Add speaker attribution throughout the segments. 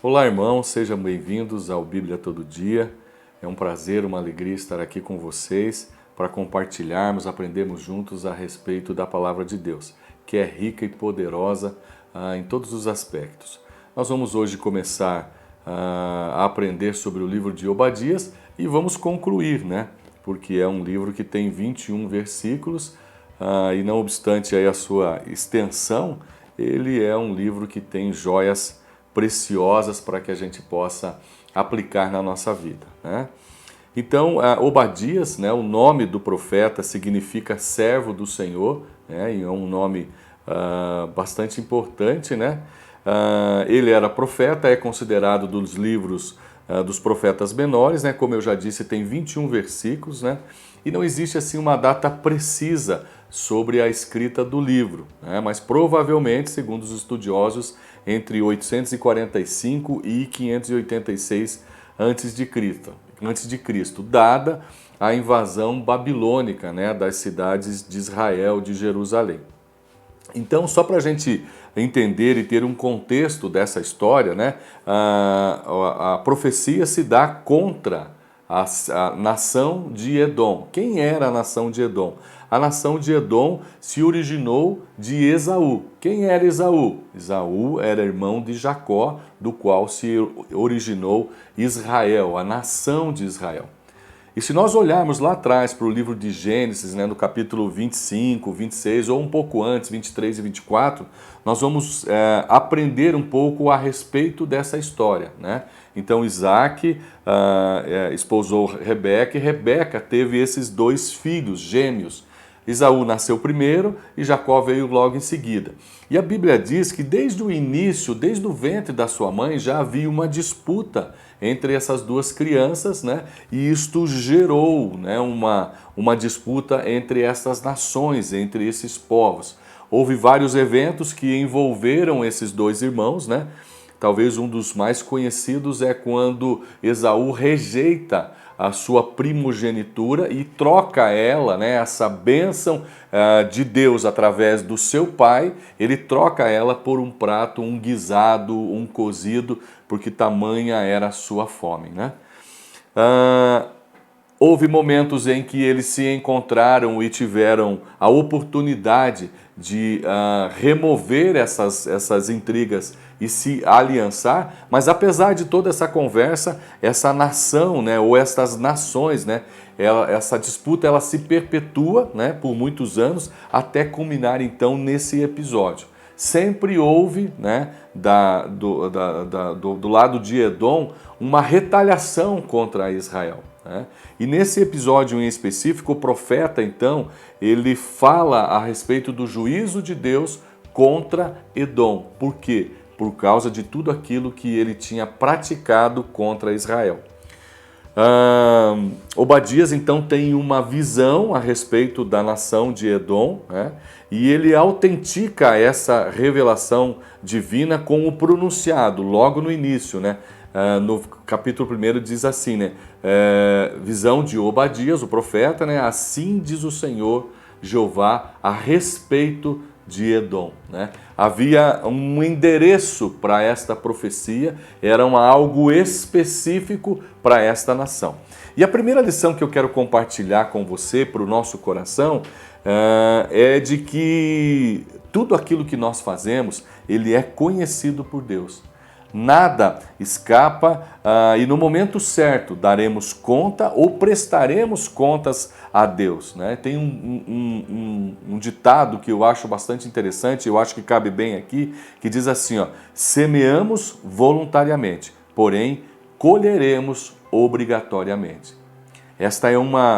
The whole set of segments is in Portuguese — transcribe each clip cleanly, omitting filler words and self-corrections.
Speaker 1: Olá, irmãos, sejam bem-vindos ao Bíblia Todo Dia. É um prazer, uma alegria estar aqui com vocês para compartilharmos, aprendermos juntos a respeito da Palavra de Deus, que é rica e poderosa em todos os aspectos. Nós vamos hoje começar a aprender sobre o livro de Obadias e vamos concluir, né? Porque é um livro que tem 21 versículos e não obstante aí a sua extensão, ele é um livro que tem joias preciosas para que a gente possa aplicar na nossa vida, né? Então, Obadias, né, o nome do profeta significa servo do Senhor, né, e é um nome bastante importante, né? Ele era profeta, é considerado dos livros dos profetas menores, né? Como eu já disse, tem 21 versículos, né? E não existe assim uma data precisa sobre a escrita do livro, né? Mas provavelmente, segundo os estudiosos, entre 845 e 586 a.C., dada a invasão babilônica, né, das cidades de Israel, de Jerusalém. Então, só para a gente entender e ter um contexto dessa história, né, a profecia se dá contra a nação de Edom. Quem era a nação de Edom? A nação de Edom se originou de Esaú. Quem era Esaú? Esaú era irmão de Jacó, do qual se originou Israel, a nação de Israel. E se nós olharmos lá atrás para o livro de Gênesis, né, no capítulo 25, 26, ou um pouco antes, 23 e 24, nós vamos aprender um pouco a respeito dessa história, né? Então Isaac esposou Rebeca e Rebeca teve esses dois filhos gêmeos. Esaú nasceu primeiro e Jacó veio logo em seguida. E a Bíblia diz que desde o início, desde o ventre da sua mãe, já havia uma disputa entre essas duas crianças, né? E isto gerou, né, uma disputa entre essas nações, entre esses povos. Houve vários eventos que envolveram esses dois irmãos, né? Talvez um dos mais conhecidos é quando Esaú rejeita a sua primogenitura e troca ela, né, essa bênção de Deus através do seu pai, ele troca ela por um prato, um guisado, um cozido, porque tamanha era a sua fome, né? Houve momentos em que eles se encontraram e tiveram a oportunidade de remover essas intrigas e se aliançar, mas apesar de toda essa conversa, essa nação, né, ou essas nações, né, essa disputa ela se perpetua, né, por muitos anos, até culminar então nesse episódio. Sempre houve, né, do lado de Edom uma retaliação contra Israel, né? E nesse episódio em específico, o profeta então, ele fala a respeito do juízo de Deus contra Edom. Por quê? Por causa de tudo aquilo que ele tinha praticado contra Israel. Obadias então tem uma visão a respeito da nação de Edom, né? E ele autentica essa revelação divina com o pronunciado logo no início, né? No capítulo 1 diz assim, né? Visão de Obadias, o profeta, né? Assim diz o Senhor Jeová a respeito de Edom, né? Havia um endereço para esta profecia, era algo específico para esta nação. E a primeira lição que eu quero compartilhar com você, para o nosso coração, é de que tudo aquilo que nós fazemos, ele é conhecido por Deus. Nada escapa e no momento certo daremos conta ou prestaremos contas a Deus, né? Tem um ditado que eu acho bastante interessante, eu acho que cabe bem aqui, que diz assim, ó: semeamos voluntariamente, porém colheremos obrigatoriamente. Esta é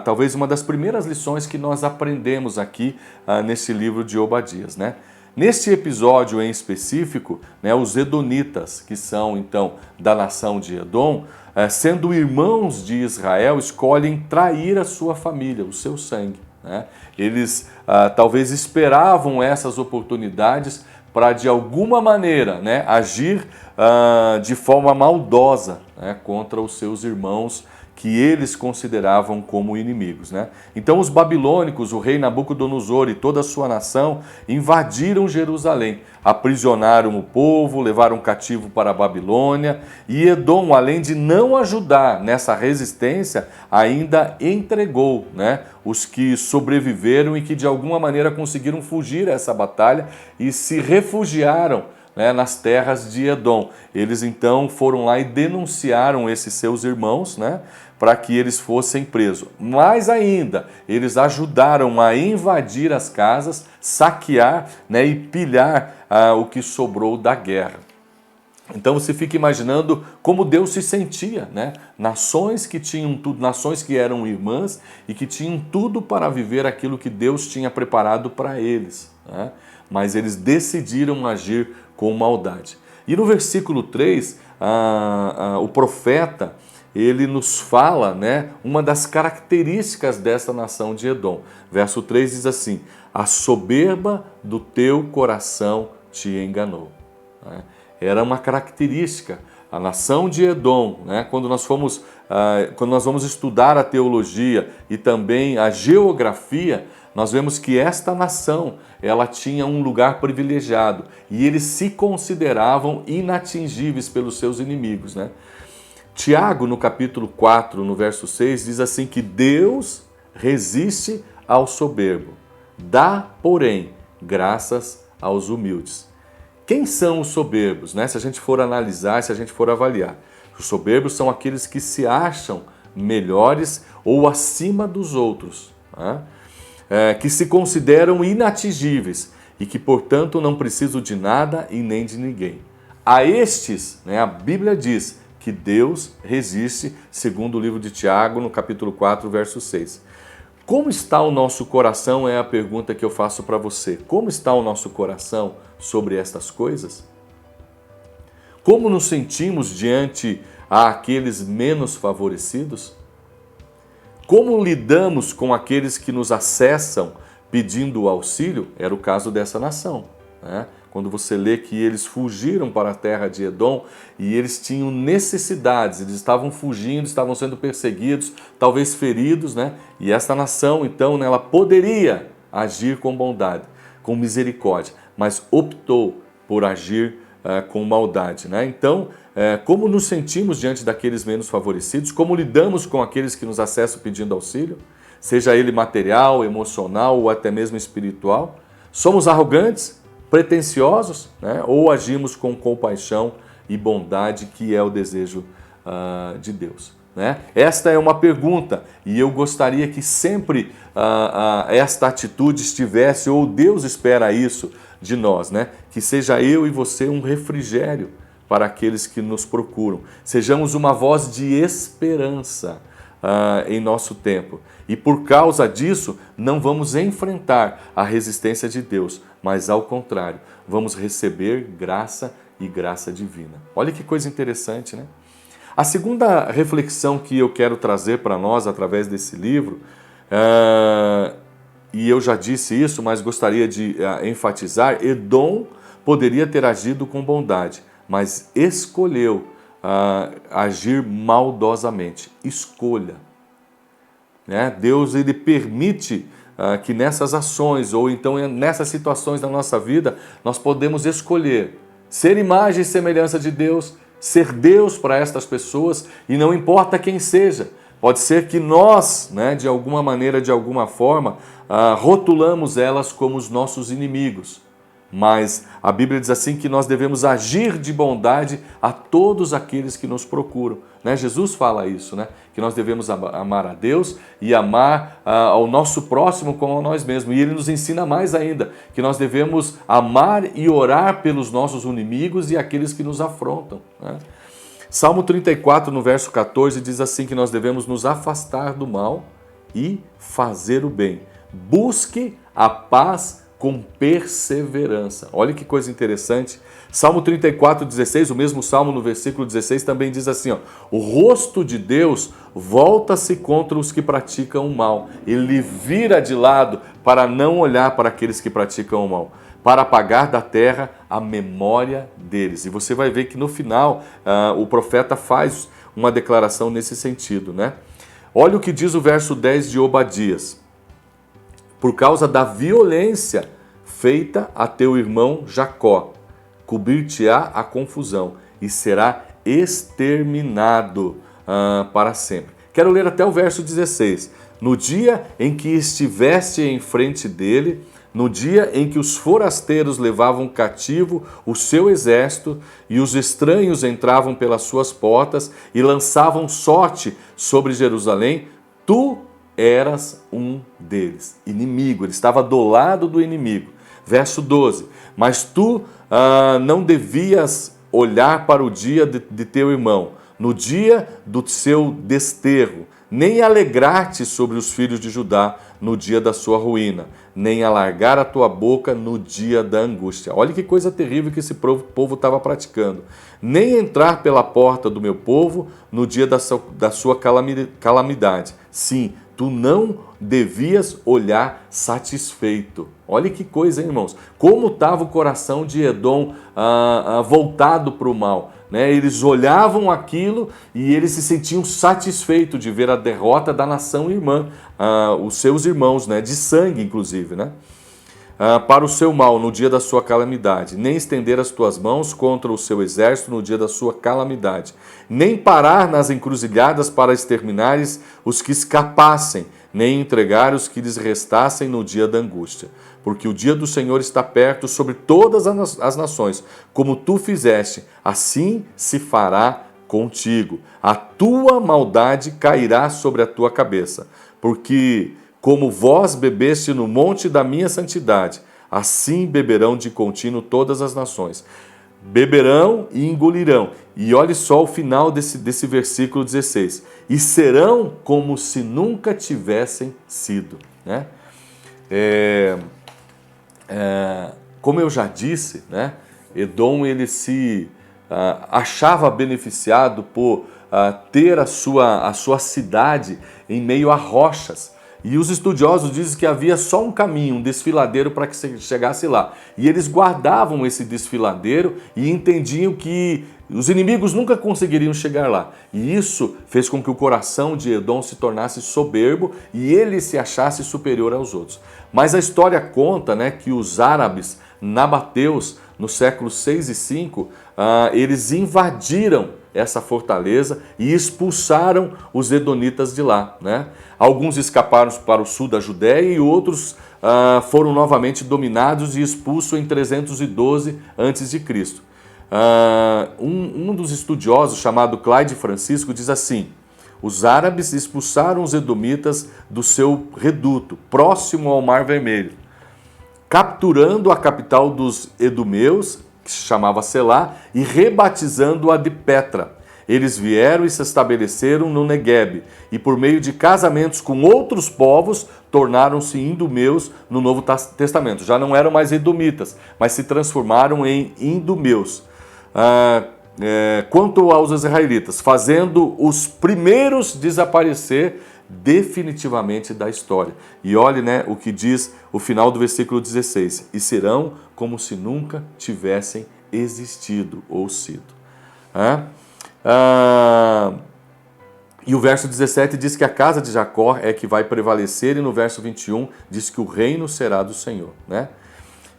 Speaker 1: talvez uma das primeiras lições que nós aprendemos aqui nesse livro de Obadias, né? Neste episódio em específico, né, os edonitas, que são então da nação de Edom, sendo irmãos de Israel, escolhem trair a sua família, o seu sangue, né? Eles talvez esperavam essas oportunidades para de alguma maneira, né, agir de forma maldosa, né, contra os seus irmãos que eles consideravam como inimigos, né? Então os babilônicos, o rei Nabucodonosor e toda a sua nação invadiram Jerusalém, aprisionaram o povo, levaram cativo para a Babilônia, e Edom, além de não ajudar nessa resistência, ainda entregou, né, os que sobreviveram e que de alguma maneira conseguiram fugir a essa batalha e se refugiaram, né, nas terras de Edom. Eles então foram lá e denunciaram esses seus irmãos, né, para que eles fossem presos. Mais ainda, eles ajudaram a invadir as casas, saquear, né, e pilhar o que sobrou da guerra. Então você fica imaginando como Deus se sentia, né? Nações que tinham tudo, nações que eram irmãs e que tinham tudo para viver aquilo que Deus tinha preparado para eles, né? Mas eles decidiram agir com maldade. E no versículo 3, o profeta, ele nos fala, né, uma das características dessa nação de Edom. Verso 3 diz assim: a soberba do teu coração te enganou. Né? Era uma característica. A nação de Edom, né, quando nós vamos estudar a teologia e também a geografia, nós vemos que esta nação, ela tinha um lugar privilegiado e eles se consideravam inatingíveis pelos seus inimigos, né? Tiago, no capítulo 4, no verso 6, diz assim que Deus resiste ao soberbo, dá, porém, graças aos humildes. Quem são os soberbos, né? Se a gente for analisar, se a gente for avaliar, os soberbos são aqueles que se acham melhores ou acima dos outros, né? Que se consideram inatingíveis e que, portanto, não precisam de nada e nem de ninguém. A estes, né, a Bíblia diz que Deus resiste, segundo o livro de Tiago, no capítulo 4, verso 6. Como está o nosso coração é a pergunta que eu faço para você. Como está o nosso coração sobre estas coisas? Como nos sentimos diante àqueles menos favorecidos? Como lidamos com aqueles que nos acessam pedindo auxílio? Era o caso dessa nação, né? Quando você lê que eles fugiram para a terra de Edom e eles tinham necessidades, eles estavam fugindo, estavam sendo perseguidos, talvez feridos, né? E essa nação, então, né, ela poderia agir com bondade, com misericórdia, mas optou por agir com maldade, né? Então, como nos sentimos diante daqueles menos favorecidos? Como lidamos com aqueles que nos acessam pedindo auxílio? Seja ele material, emocional ou até mesmo espiritual? Somos arrogantes, pretensiosos, né? Ou agimos com compaixão e bondade, que é o desejo de Deus, né? Esta é uma pergunta e eu gostaria que sempre esta atitude estivesse, ou Deus espera isso de nós, né? Que seja eu e você um refrigério para aqueles que nos procuram. Sejamos uma voz de esperança em nosso tempo. E por causa disso, não vamos enfrentar a resistência de Deus, mas ao contrário, vamos receber graça e graça divina. Olha que coisa interessante, né? A segunda reflexão que eu quero trazer para nós através desse livro, e eu já disse isso, mas gostaria de enfatizar, Edom poderia ter agido com bondade, mas escolheu agir maldosamente. Escolha. Né? Deus, ele permite que nessas ações ou então nessas situações da nossa vida nós podemos escolher ser imagem e semelhança de Deus, ser Deus para estas pessoas, e não importa quem seja. Pode ser que nós, né, de alguma maneira, de alguma forma, rotulamos elas como os nossos inimigos. Mas a Bíblia diz assim que nós devemos agir de bondade a todos aqueles que nos procuram, né? Jesus fala isso, né? Que nós devemos amar a Deus e amar ao nosso próximo como a nós mesmos. E ele nos ensina mais ainda, que nós devemos amar e orar pelos nossos inimigos e aqueles que nos afrontam, né? Salmo 34, no verso 14, diz assim que nós devemos nos afastar do mal e fazer o bem. Busque a paz com perseverança. Olha que coisa interessante. Salmo 34, 16, o mesmo salmo no versículo 16 também diz assim, ó: o rosto de Deus volta-se contra os que praticam o mal. Ele vira de lado para não olhar para aqueles que praticam o mal, para apagar da terra a memória deles. E você vai ver que no final o profeta faz uma declaração nesse sentido, né? Olha o que diz o verso 10 de Obadias. Por causa da violência feita a teu irmão Jacó, cobrir-te-á a confusão e será exterminado para sempre. Quero ler até o verso 16. No dia em que estiveste em frente dele, no dia em que os forasteiros levavam cativo o seu exército e os estranhos entravam pelas suas portas e lançavam sorte sobre Jerusalém, tu eras um deles, inimigo, ele estava do lado do inimigo. Verso 12, mas tu não devias olhar para o dia de teu irmão, no dia do seu desterro, nem alegrar-te sobre os filhos de Judá no dia da sua ruína, nem alargar a tua boca no dia da angústia. Olha que coisa terrível que esse povo estava praticando. Nem entrar pela porta do meu povo no dia da sua calamidade. Sim, tu não devias olhar satisfeito. Olha que coisa, hein, irmãos? Como estava o coração de Edom voltado para o mal. Né? Eles olhavam aquilo e eles se sentiam satisfeitos de ver a derrota da nação irmã, os seus irmãos, né? De sangue inclusive, né? Para o seu mal no dia da sua calamidade, nem estender as tuas mãos contra o seu exército no dia da sua calamidade, nem parar nas encruzilhadas para exterminares os que escapassem, nem entregar os que lhes restassem no dia da angústia. Porque o dia do Senhor está perto sobre todas as nações, como tu fizeste, assim se fará contigo. A tua maldade cairá sobre a tua cabeça, porque como vós bebeste no monte da minha santidade, assim beberão de contínuo todas as nações. Beberão e engolirão. E olhe só o final desse versículo 16. E serão como se nunca tivessem sido. Né? Como eu já disse, né? Edom ele se achava beneficiado por ter a sua cidade em meio a rochas. E os estudiosos dizem que havia só um caminho, um desfiladeiro para que você chegasse lá. E eles guardavam esse desfiladeiro e entendiam que os inimigos nunca conseguiriam chegar lá. E isso fez com que o coração de Edom se tornasse soberbo e ele se achasse superior aos outros. Mas a história conta, né, que os árabes nabateus, no século 6 e 5, eles invadiram essa fortaleza e expulsaram os edonitas de lá. Né? Alguns escaparam para o sul da Judéia e outros foram novamente dominados e expulsos em 312 a.C. Um dos estudiosos, chamado Clyde Francisco, diz assim: os árabes expulsaram os edomitas do seu reduto, próximo ao Mar Vermelho, capturando a capital dos edomeus, que se chamava Selá, e rebatizando-a de Petra. Eles vieram e se estabeleceram no Negueb, e por meio de casamentos com outros povos, tornaram-se idumeus no Novo Testamento. Já não eram mais edomitas, mas se transformaram em idumeus. Quanto aos israelitas, fazendo os primeiros desaparecer definitivamente da história. E olhe, né, o que diz o final do versículo 16. E serão como se nunca tivessem existido ou sido. E o verso 17 diz que a casa de Jacó é que vai prevalecer, e no verso 21 diz que o reino será do Senhor. Né?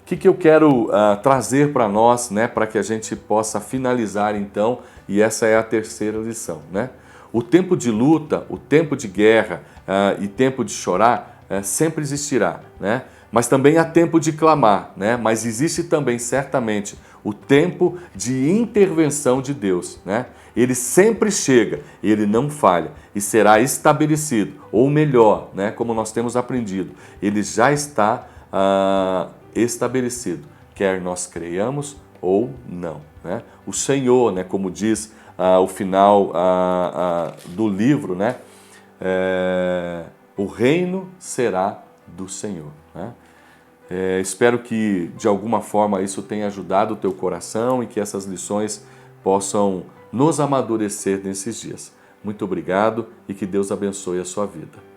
Speaker 1: O que eu quero trazer para nós, né, para que a gente possa finalizar então, e essa é a terceira lição, né? O tempo de luta, o tempo de guerra e tempo de chorar sempre existirá, né? Mas também há tempo de clamar, né? Mas existe também certamente o tempo de intervenção de Deus, né? Ele sempre chega, ele não falha e será estabelecido, ou melhor, né, como nós temos aprendido, ele já está estabelecido, quer nós creiamos ou não. Né? O Senhor, né, como diz o final do livro, né, o reino será do Senhor. Né? Espero que de alguma forma isso tenha ajudado o teu coração e que essas lições possam nos amadurecer nesses dias. Muito obrigado e que Deus abençoe a sua vida.